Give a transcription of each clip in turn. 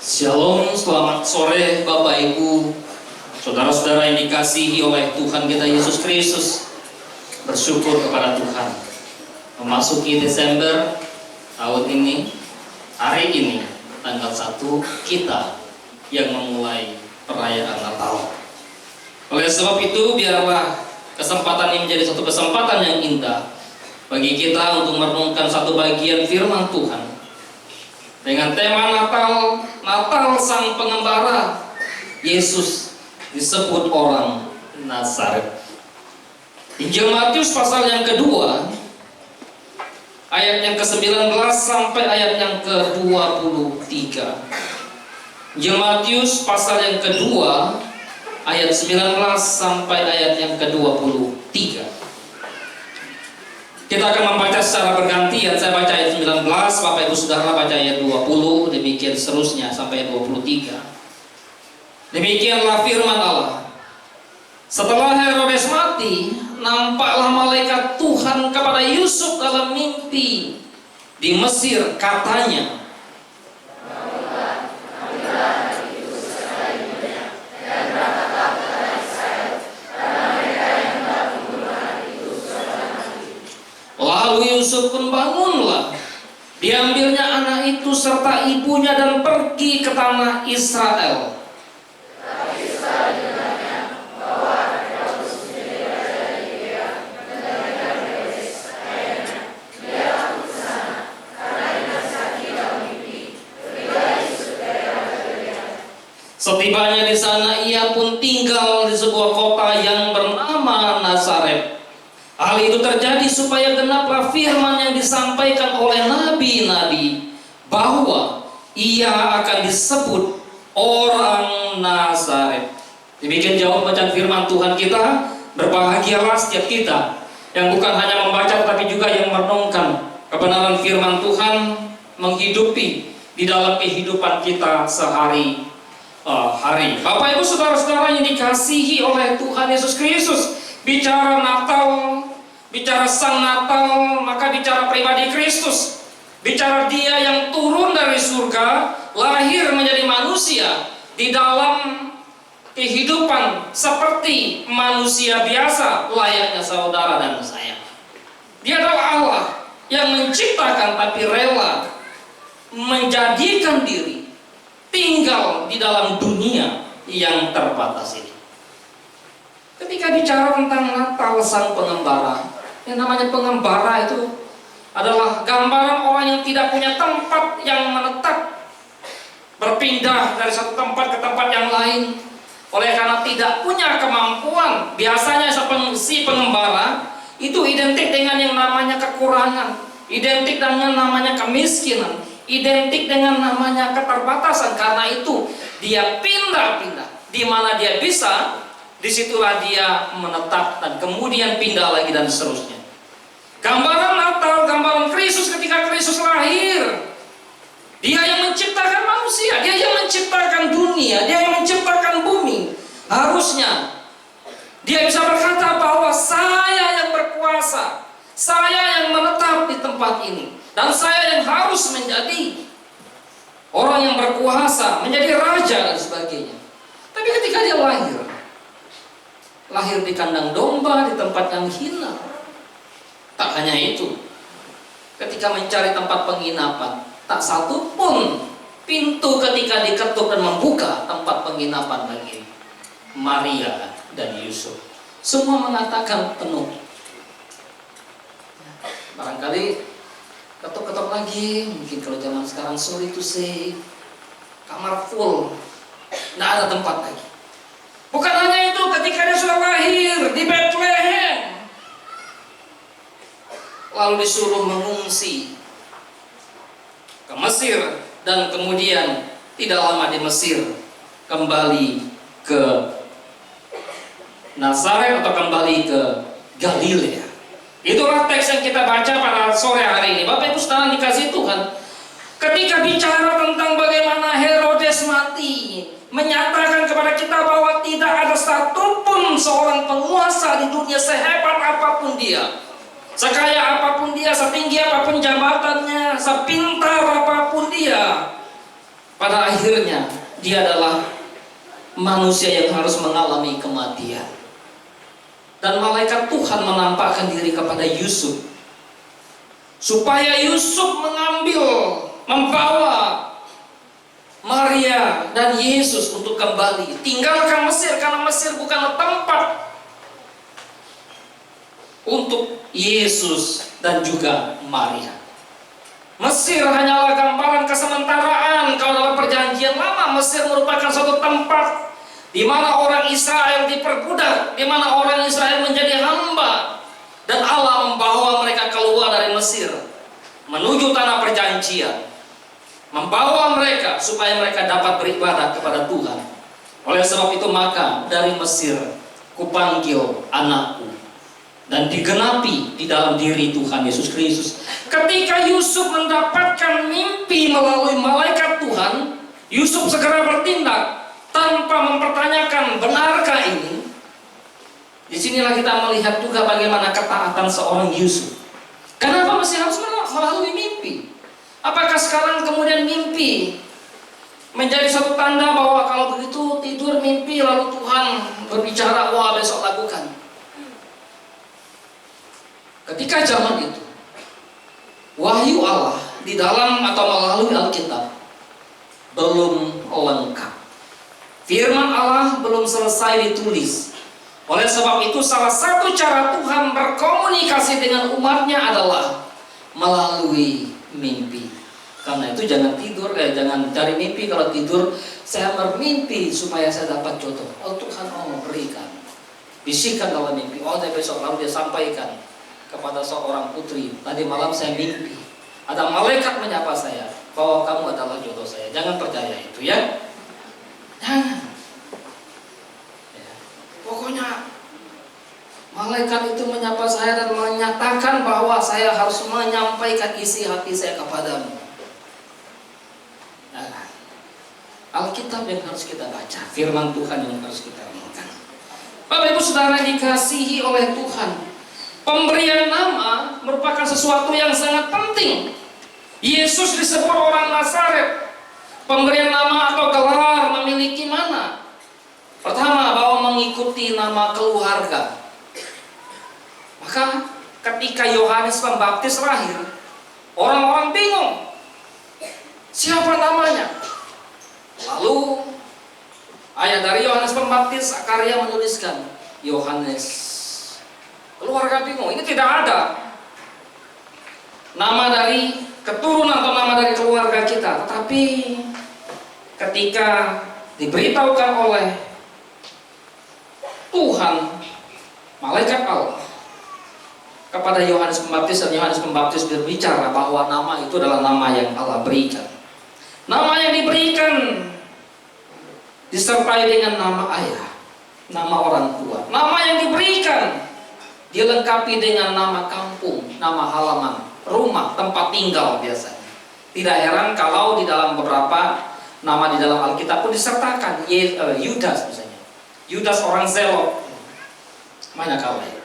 Shalom, selamat sore Bapak Ibu, saudara-saudara yang dikasihi oleh Tuhan kita Yesus Kristus. Bersyukur kepada Tuhan memasuki Desember tahun ini, hari ini tanggal 1 kita yang memulai perayaan Natal. Oleh sebab itu, biarlah kesempatan ini menjadi satu kesempatan yang indah bagi kita untuk merenungkan satu bagian firman Tuhan dengan tema Natal Sang Pengembara. Yesus disebut orang Nazaret. Injil Matius pasal yang kedua, ayat yang ke-19 sampai ayat yang ke-23. Injil Matius pasal yang kedua, ayat 19 sampai ayat yang ke-23. Kita akan membaca secara bergantian. Saya baca ayat 19, Bapak Ibu Saudara baca ayat 20, demikian seterusnya sampai ayat 23. Demikianlah firman Allah. Setelah Herodes mati, nampaklah malaikat Tuhan kepada Yusuf dalam mimpi di Mesir, katanya, lalu Yusuf pun bangunlah, diambilnya anak itu serta ibunya dan pergi ke tanah Israel. Setibanya di sana, ia pun tinggal di sebuah kota yang bernama Nazaret. Hal itu terjadi supaya genaplah firman yang disampaikan oleh nabi-nabi, bahwa ia akan disebut orang Nazaret. Demikian jauh bacaan firman Tuhan kita. Berbahagialah setiap kita yang bukan hanya membaca tetapi juga yang merenungkan kebenaran firman Tuhan, menghidupi di dalam kehidupan kita sehari-hari. Bapak Ibu saudara-saudara yang dikasihi oleh Tuhan Yesus Kristus, bicara Natal, bicara Sang Natal, maka bicara pribadi Kristus. Bicara Dia yang turun dari surga, lahir menjadi manusia di dalam kehidupan seperti manusia biasa, layaknya saudara dan saya. Dia adalah Allah yang menciptakan tapi rela menjadikan diri tinggal di dalam dunia yang terbatas ini. Ketika bicara tentang Natal Sang Pengembara, yang namanya pengembara itu adalah gambaran orang yang tidak punya tempat yang menetap, berpindah dari satu tempat ke tempat yang lain oleh karena tidak punya kemampuan. Biasanya si pengembara itu identik dengan yang namanya kekurangan, identik dengan namanya kemiskinan, identik dengan namanya keterbatasan. Karena itu dia pindah-pindah, di mana dia bisa, disitulah dia menetap dan kemudian pindah lagi dan seterusnya. Gambaran Natal, gambaran Kristus ketika Kristus lahir. Dia yang menciptakan manusia, Dia yang menciptakan dunia, Dia yang menciptakan bumi. Harusnya Dia bisa berkata bahwa saya yang berkuasa, saya yang menetap di tempat ini, dan saya yang harus menjadi orang yang berkuasa, menjadi raja dan sebagainya. Tapi ketika Dia lahir di kandang domba, di tempat yang hina. Tak hanya itu, ketika mencari tempat penginapan, tak satu pun pintu ketika diketuk dan membuka tempat penginapan bagi Maria dan Yusuf. Semua mengatakan penuh. Barangkali ketuk-ketuk lagi, mungkin kalau zaman sekarang sorry to say, kamar full, tidak ada tempat lagi. Bukan hanya itu, ketika Dia sudah lahir di Bethlehem, lalu disuruh mengungsi ke Mesir, dan kemudian tidak lama di Mesir kembali ke Nazaret atau kembali ke Galilea. Itulah teks yang kita baca pada sore hari ini. Bapak Ibu saudara dikasihi Tuhan, ketika bicara tentang bagaimana Herodes mati, menyatakan kepada kita bahwa tidak ada satupun seorang penguasa di dunia, sehebat apapun dia, sekaya apapun dia, setinggi apapun jabatannya, sepintar apapun dia, pada akhirnya dia adalah manusia yang harus mengalami kematian. Dan malaikat Tuhan menampakkan diri kepada Yusuf supaya Yusuf membawa Maria dan Yesus untuk kembali tinggalkan Mesir, karena Mesir bukanlah tempat untuk Yesus dan juga Maria. Mesir hanyalah gambaran kesementaraan. Kalau dalam perjanjian lama, Mesir merupakan suatu tempat di mana orang Israel diperbudak, di mana orang Israel menjadi hamba, dan Allah membawa mereka keluar dari Mesir menuju tanah perjanjian, membawa mereka supaya mereka dapat beribadah kepada Tuhan. Oleh sebab itu maka dari Mesir kupanggil anakku, dan digenapi di dalam diri Tuhan Yesus Kristus. Ketika Yusuf mendapatkan mimpi melalui malaikat Tuhan, Yusuf segera bertindak tanpa mempertanyakan benarkah ini. Disinilah kita melihat juga bagaimana ketaatan seorang Yusuf. Kenapa masih harus melalui mimpi? Apakah sekarang kemudian mimpi menjadi satu tanda bahwa kalau begitu tidur mimpi lalu Tuhan berbicara, wah besok lakukan? Ketika zaman itu, wahyu Allah di dalam atau melalui Alkitab belum lengkap. Firman Allah belum selesai ditulis. Oleh sebab itu salah satu cara Tuhan berkomunikasi dengan umatnya adalah melalui mimpi. Karena itu jangan tidur, jangan cari mimpi. Kalau tidur, saya bermimpi supaya saya dapat jodoh. Oh Tuhan, berikan. Bisikan dalam mimpi. Oh besok lalu dia sampaikan kepada seorang putri, tadi malam saya mimpi ada malaikat menyapa saya bahwa kamu adalah jodoh saya. Jangan percaya itu ya. Jangan. Ya. Pokoknya malaikat itu menyapa saya dan menyatakan bahwa saya harus menyampaikan isi hati saya kepadamu. Nah, Alkitab yang harus kita baca, firman Tuhan yang harus kita renungkan. Bapak Ibu Saudara dikasihi oleh Tuhan, pemberian nama merupakan sesuatu yang sangat penting. Yesus disebut orang Nazaret. Pemberian nama atau gelar memiliki mana? Pertama, bahwa mengikuti nama keluarga. Maka ketika Yohanes Pembaptis lahir, orang-orang bingung siapa namanya. Lalu ayah dari Yohanes Pembaptis, Zakaria, menuliskan Yohanes. Keluarga bingung, ini tidak ada nama dari keturunan atau nama dari keluarga kita. Tetapi ketika diberitahukan oleh Tuhan, malaikat Allah kepada Yohanes Pembaptis, dan Yohanes Pembaptis berbicara bahwa nama itu adalah nama yang Allah berikan. Nama yang diberikan disertai dengan nama ayah, nama orang tua. Nama yang diberikan dilengkapi dengan nama kampung, nama halaman, rumah, tempat tinggal biasanya. Tidak heran kalau di dalam beberapa nama di dalam Alkitab pun disertakan Yudas misalnya. Yudas orang Zelot. Banyak hal lain.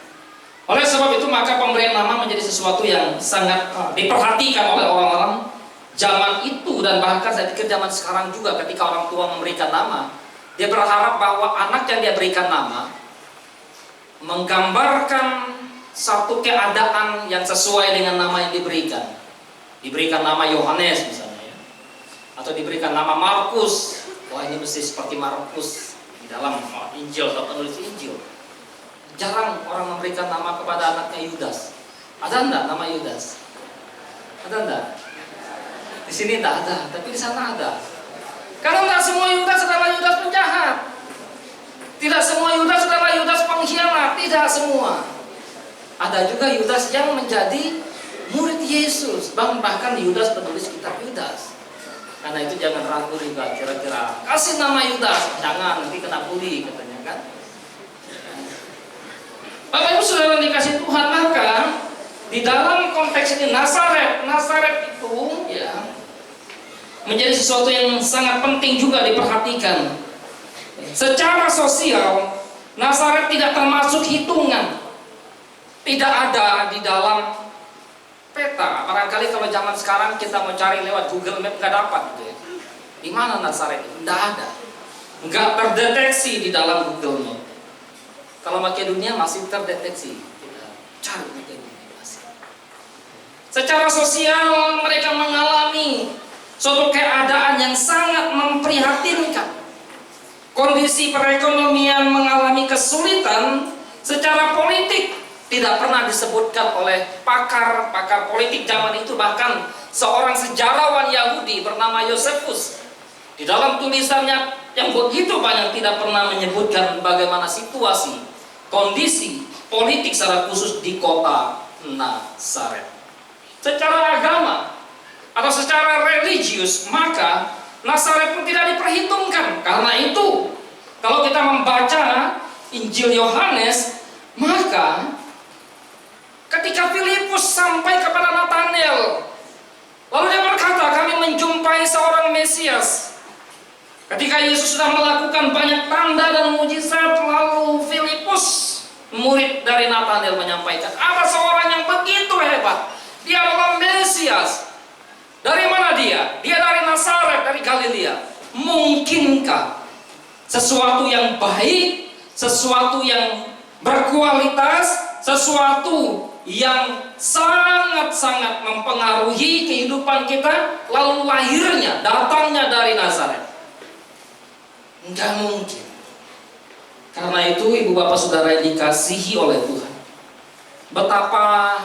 Oleh sebab itu maka pemberian nama menjadi sesuatu yang sangat diperhatikan oleh orang-orang zaman itu, dan bahkan saya pikir zaman sekarang juga. Ketika orang tua memberikan nama, dia berharap bahwa anak yang dia berikan nama menggambarkan satu keadaan yang sesuai dengan nama yang diberikan. Diberikan nama Yohanes misalnya ya, atau diberikan nama Markus. Wah ini mesti seperti Markus di dalam Injil atau penulis Injil. Jarang orang memberikan nama kepada anaknya Yudas. Ada enggak nama Yudas? Ada enggak? Di sini enggak ada, tapi di sana ada. Karena enggak semua Yudas adalah Yudas penjahat. Tidak semua Yudas adalah Yudas pengkhianat, tidak semua. Ada juga Yudas yang menjadi murid Yesus, bahkan Yudas penulis kitab Yudas. Karena itu jangan ragu juga, kira-kira kasih nama Yudas, jangan nanti kena bully katanya kan. Bapak Ibu Saudara dikasih Tuhan, maka di dalam konteks ini Nazaret itu ya menjadi sesuatu yang sangat penting juga diperhatikan. Secara sosial, Nazaret tidak termasuk hitungan. Tidak ada di dalam peta. Barangkali kalau zaman sekarang kita mau cari lewat Google Map nggak dapat gitu ya. Di mana Nazaret itu? Tidak ada. Nggak terdeteksi di dalam Google Map. Kalau Makedonia masih terdeteksi. Kita cari Makedonia masih. Secara sosial mereka mengalami suatu keadaan yang sangat memprihatinkan. Kondisi perekonomian mengalami kesulitan. Secara politik tidak pernah disebutkan oleh pakar politik zaman itu, bahkan seorang sejarawan Yahudi bernama Yosefus di dalam tulisannya yang begitu banyak tidak pernah menyebutkan bagaimana situasi kondisi politik secara khusus di kota Nazaret. Secara agama atau secara religius, maka Nazaret pun tidak diperhitungkan. Karena itu kalau kita membaca Injil Yohanes, maka ketika Filipus sampai kepada Nathanael, lalu dia berkata, kami menjumpai seorang Mesias. Ketika Yesus sudah melakukan banyak tanda dan mujizat, lalu Filipus, murid dari Nathanael, menyampaikan, ada seorang yang begitu hebat, dia adalah Mesias. Dari mana dia? Dia dari Nazaret, dari Galilea. Mungkinkah sesuatu yang baik, sesuatu yang berkualitas, sesuatu yang sangat-sangat mempengaruhi kehidupan kita, lalu lahirnya, datangnya dari Nazaret? Enggak mungkin. Karena itu ibu bapak saudara yang dikasihi oleh Tuhan, betapa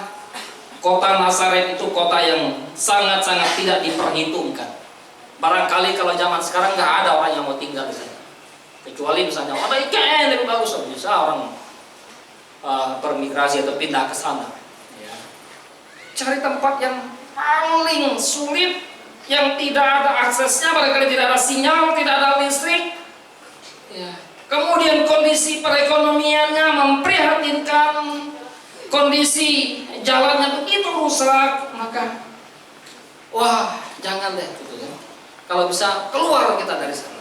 kota Nazaret itu kota yang sangat-sangat tidak diperhitungkan. Barangkali kalau zaman sekarang nggak ada orang yang mau tinggal di sana, kecuali misalnya ada IKN lebih bagus, bisa orang bermigrasi atau pindah ke sana. Ya. Cari tempat yang paling sulit, yang tidak ada aksesnya, barangkali tidak ada sinyal, tidak ada listrik. Ya. Kemudian kondisi perekonomiannya memprihatinkan, kondisi jalannya begitu rusak, maka wah jangan deh gitu ya. Kalau bisa keluar kita dari sana.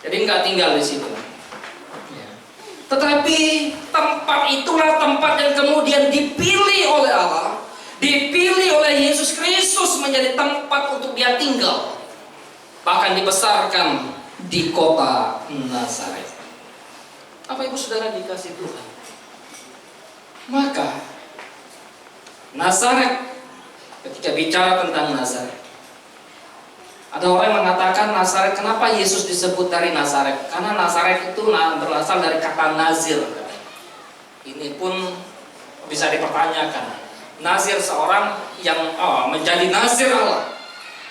Jadi nggak tinggal di situ. Tetapi tempat itulah tempat yang kemudian dipilih oleh Allah, dipilih oleh Yesus Kristus menjadi tempat untuk dia tinggal. Bahkan dibesarkan di kota Nazaret. Apa ibu saudara dikasih Tuhan? Maka Nazaret, ketika bicara tentang Nazaret, ada orang yang mengatakan Nazaret, kenapa Yesus disebut dari Nazaret? Karena Nazaret itu berasal dari kata Nazir. Ini pun bisa dipertanyakan. Nazir seorang yang menjadi Nazir Allah,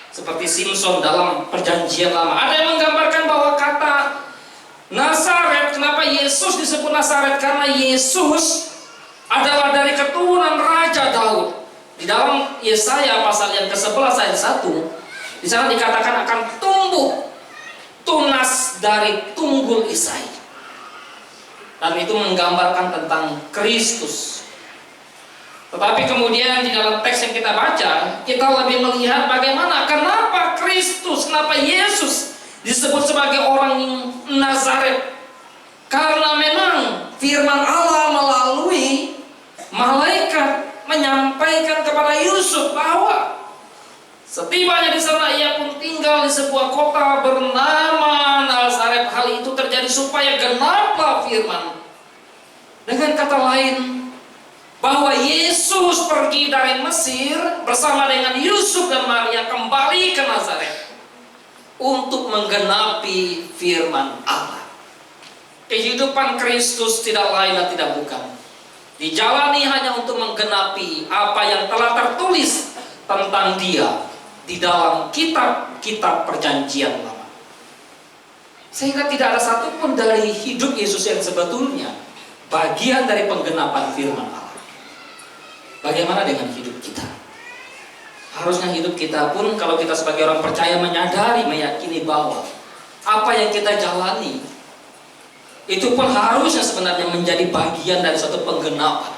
seperti Simpson dalam Perjanjian Lama. Ada yang menggambarkan bahwa kata Nazaret, kenapa Yesus disebut Nazaret? Karena Yesus adalah dari keturunan Raja Daud. Di dalam Yesaya pasal yang ke-11 ayat 1, di sana dikatakan akan tumbuh tunas dari tunggul Isai. Dan itu menggambarkan tentang Kristus. Tetapi kemudian di dalam teks yang kita baca, kita lebih melihat bagaimana, kenapa Kristus, kenapa Yesus disebut sebagai orang Nazaret. Karena memang firman Allah melalui malaikat menyampaikan kepada Yusuf bahwa setibanya di sana ia pun tinggal di sebuah kota bernama Nazaret. Hal itu terjadi supaya genaplah firman. Dengan kata lain, bahwa Yesus pergi dari Mesir bersama dengan Yusuf dan Maria kembali ke Nazaret untuk menggenapi firman Allah. Kehidupan Kristus tidak lain dan tidak bukan dijalani hanya untuk menggenapi apa yang telah tertulis tentang Dia di dalam kitab-kitab Perjanjian Lama. Sehingga tidak ada satupun dari hidup Yesus yang sebetulnya bagian dari penggenapan firman Allah. Bagaimana dengan hidup kita? Harusnya hidup kita pun, kalau kita sebagai orang percaya menyadari, meyakini bahwa apa yang kita jalani itu pun harusnya sebenarnya menjadi bagian dari suatu penggenapan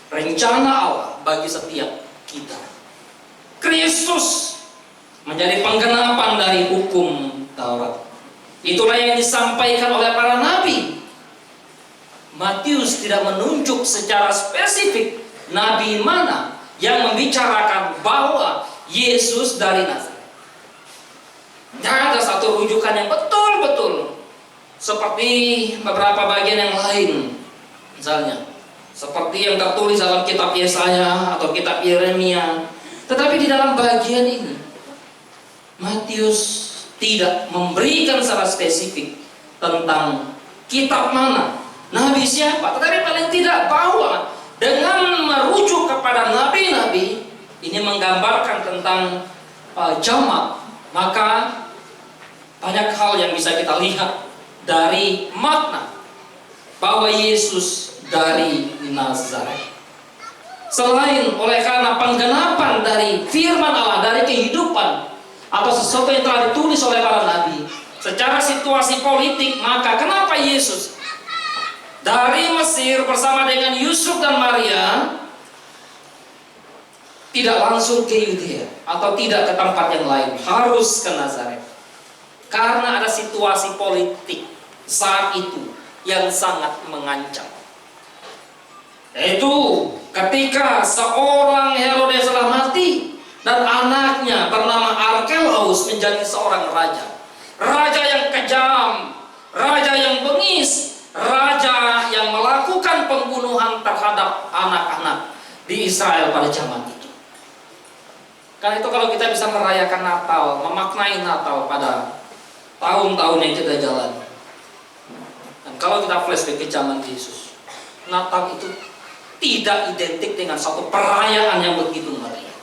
rencana Allah bagi setiap kita. Kristus menjadi penggenapan dari hukum Taurat. Itulah yang disampaikan oleh para nabi. Matius tidak menunjuk secara spesifik nabi mana yang membicarakan bahwa Yesus dari Nazaret. Tidak ada satu rujukan yang betul-betul seperti beberapa bagian yang lain. Misalnya, seperti yang tertulis dalam kitab Yesaya atau kitab Yeremia. Tetapi di dalam bagian ini, Matius tidak memberikan secara spesifik tentang kitab mana, nabi siapa. Tetapi paling tidak bahwa dengan merujuk kepada nabi-nabi, ini menggambarkan tentang jamak. Maka banyak hal yang bisa kita lihat dari makna bahwa Yesus dari Nazaret. Selain oleh karena penggenapan dari firman Allah, dari kehidupan atau sesuatu yang telah ditulis oleh para nabi secara situasi politik, maka kenapa Yesus dari Mesir bersama dengan Yusuf dan Maria tidak langsung ke Yudea atau tidak ke tempat yang lain, harus ke Nazaret? Karena ada situasi politik saat itu yang sangat mengancam, yaitu ketika seorang Herodes telah mati dan anaknya bernama Arkelaus menjadi seorang raja. Raja yang kejam, raja yang bengis, raja yang melakukan pembunuhan terhadap anak-anak di Israel pada zaman itu. Karena itu kalau kita bisa merayakan Natal, memaknai Natal pada tahun-tahun yang kita jalani, dan kalau kita flashback ke zaman Yesus, Natal itu tidak identik dengan satu perayaan yang begitu meriah.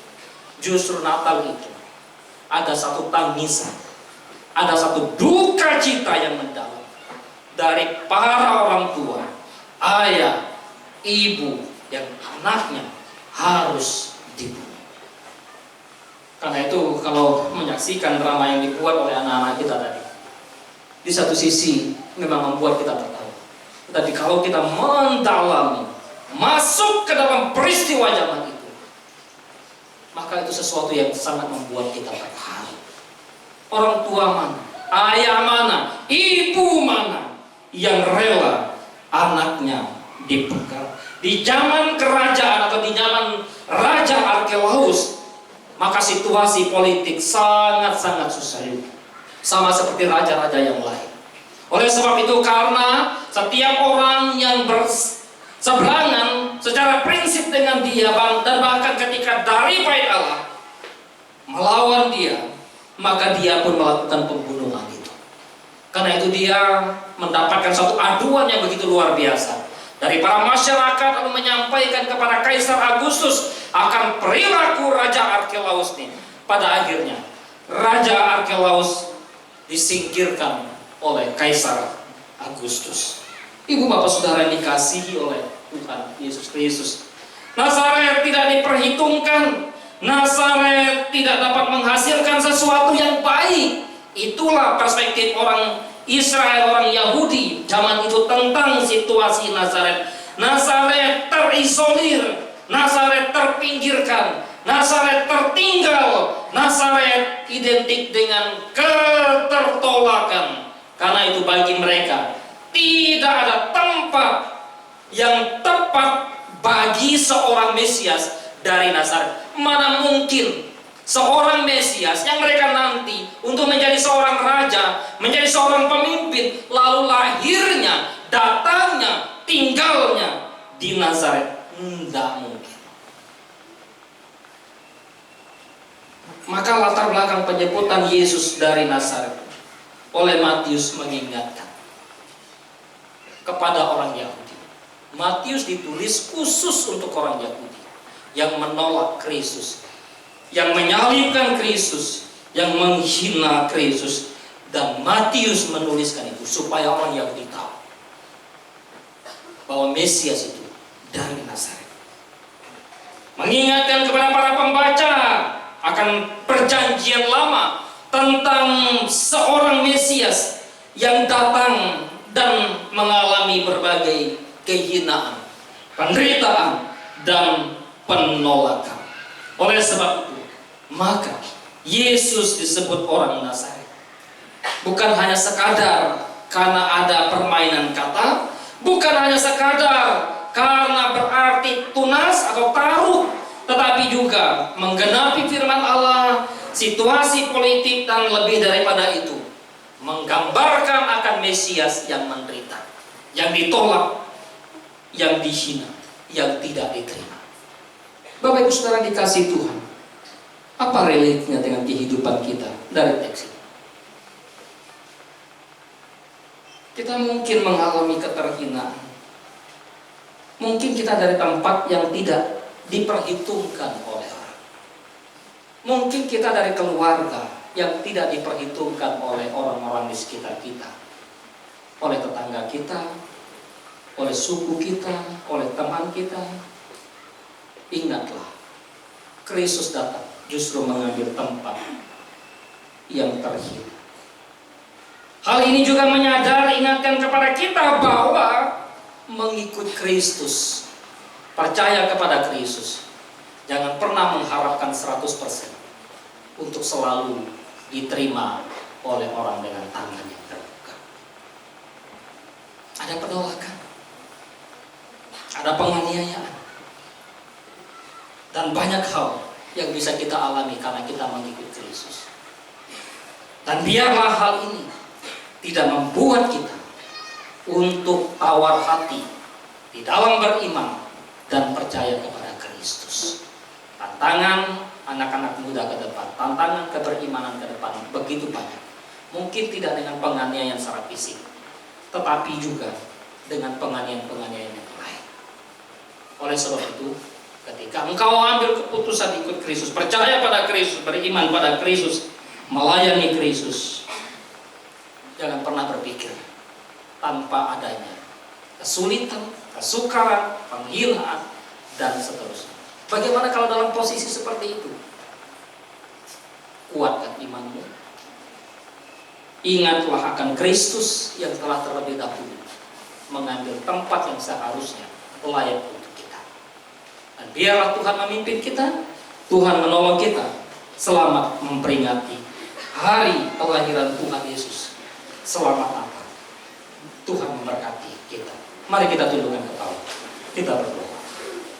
Justru Natal itu ada satu tangisan, ada satu duka cita yang mendalam dari para orang tua, ayah, ibu yang anaknya harus dibunuh. Karena itu kalau menyaksikan drama yang dibuat oleh anak-anak kita tadi, di satu sisi memang membuat kita tertawa. Tapi kalau kita mendalami, masuk ke dalam peristiwa zaman itu, maka itu sesuatu yang sangat membuat kita terharu. Orang tua mana, ayah mana, ibu mana yang rela anaknya dipegal? Di zaman kerajaan atau di zaman Raja Arkelaus, maka situasi politik sangat-sangat susah juga, sama seperti raja-raja yang lain. Oleh sebab itu, karena setiap orang yang berseberangan secara prinsip dengan dia, dan bahkan ketika dari bait Allah melawan dia, maka dia pun melakukan pembunuhan itu. Karena itu dia mendapatkan satu aduan yang begitu luar biasa dari para masyarakat, lalu menyampaikan kepada Kaisar Agustus akan perilaku Raja Arkelaus ini. Pada akhirnya Raja Arkelaus disingkirkan oleh Kaisar Agustus. Ibu bapak saudara yang dikasihi oleh Tuhan Yesus Kristus, Nazaret tidak diperhitungkan. Nazaret tidak dapat menghasilkan sesuatu yang baik. Itulah perspektif orang Israel, orang Yahudi zaman itu tentang situasi Nazaret. Nazaret terisolir, Nazaret terpinggirkan, Nazaret tertinggal, Nazaret identik dengan ketertolakan. Karena itu bagi mereka tidak ada tempat yang tepat bagi seorang Mesias dari Nazaret. Mana mungkin seorang Mesias yang mereka nanti untuk menjadi seorang raja, menjadi seorang pemimpin, lalu lahirnya, datangnya, tinggalnya di Nazaret? Tidak mungkin. Maka latar belakang penyebutan Yesus dari Nazaret oleh Matius mengingatkan kepada orang Yahudi. Matius ditulis khusus untuk orang Yahudi yang menolak Kristus, yang menyalibkan Kristus, yang menghina Kristus. Dan Matius menuliskan itu supaya orang Yahudi tahu bahwa Mesias itu dari Nazaret. Mengingatkan kepada para pembaca akan perjanjian lama tentang seorang Mesias yang datang dan mengalami berbagai kehinaan, penderitaan, dan penolakan. Oleh sebab itu, maka Yesus disebut orang Nazaret. Bukan hanya sekadar karena ada permainan kata, bukan hanya sekadar karena berarti tunas atau taruh, tetapi juga menggenapi firman Allah, situasi politik, dan lebih daripada itu, menggambarkan akan Mesias yang menderita, yang ditolak, yang dihina, yang tidak diterima. Bapak Ibu Saudara dikasih Tuhan, apa relate-nya dengan kehidupan kita dari teks ini? Kita mungkin mengalami keterhinaan. Mungkin kita dari tempat yang tidak diperhitungkan oleh orang. Mungkin kita dari keluarga yang tidak diperhitungkan oleh orang-orang di sekitar kita, oleh tetangga kita, oleh suku kita, oleh teman kita. Ingatlah, Kristus datang justru mengambil tempat yang terhina. Hal ini juga ingatkan kepada kita bahwa mengikut Kristus, percaya kepada Kristus, jangan pernah mengharapkan 100% untuk selalu diterima oleh orang dengan tangan yang terbuka. Ada penolakan, ada penganiayaan, dan banyak hal yang bisa kita alami karena kita mengikut Kristus. Dan biarlah hal ini tidak membuat kita untuk tawar hati di dalam beriman dan percaya kepada Kristus. Tantangan anak-anak muda ke depan, tantangan keberimanan ke depan begitu banyak. Mungkin tidak dengan penganiayaan secara fisik, tetapi juga dengan penganiayaan yang lain. Oleh sebab itu, ketika engkau ambil keputusan ikut Kristus, percaya pada Kristus, beriman pada Kristus, melayani Kristus, jangan pernah berpikir tanpa adanya kesulitan, kesukaran, penghinaan, dan seterusnya. Bagaimana kalau dalam posisi seperti itu? Kuatkan imanmu. Ingatlah akan Kristus yang telah terlebih dahulu mengambil tempat yang seharusnya layak untuk kita. Dan biarlah Tuhan memimpin kita, Tuhan menolong kita. Selamat memperingati hari kelahiran Tuhan Yesus. Selamat Natal. Tuhan memberkati kita. Mari kita tundukkan kepala. Kita berdoa.